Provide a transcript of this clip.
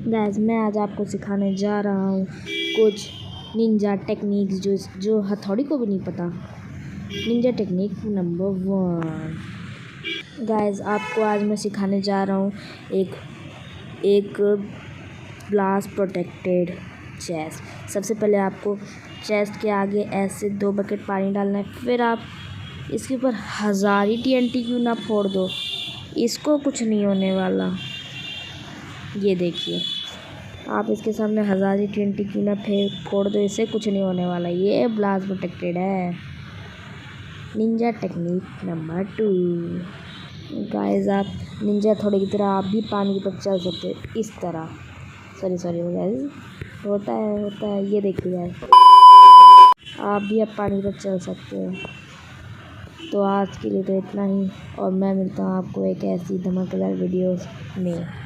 Guys मैं आज आपको सिखाने जा रहा हूँ कुछ निंजा टेक्निक्स जो हथौड़ी को भी नहीं पता। Ninja technique number 1। गाइस आपको आज मैं सिखाने जा रहा हूँ एक ब्लास्ट प्रोटेक्टेड चेस्ट। सबसे पहले आपको चेस्ट के आगे ऐसे 2 बकेट पानी डालना है, फिर आप इसके ऊपर 1000 ही TNT क्यों ना फोड़ दो, इसको कुछ नहीं होने वाला। ये देखिए, आप इसके सामने 1000 ही TNT क्यों ना फोड़ दो, इससे कुछ नहीं होने वाला। ये ब्लास्ट प्रोटेक्टेड है। Ninja technique number 2। गाइस आप निंजा थोड़ी की तरह आप भी पानी पर चल सकते हैं, इस तरह। सॉरी गाइस, होता है। ये देखिए गाइस, आप भी अब पानी पर चल सकते हैं। तो आज के लिए तो इतना ही, और मैं मिलता हूँ आपको एक ऐसी धमाकेदार वीडियो में।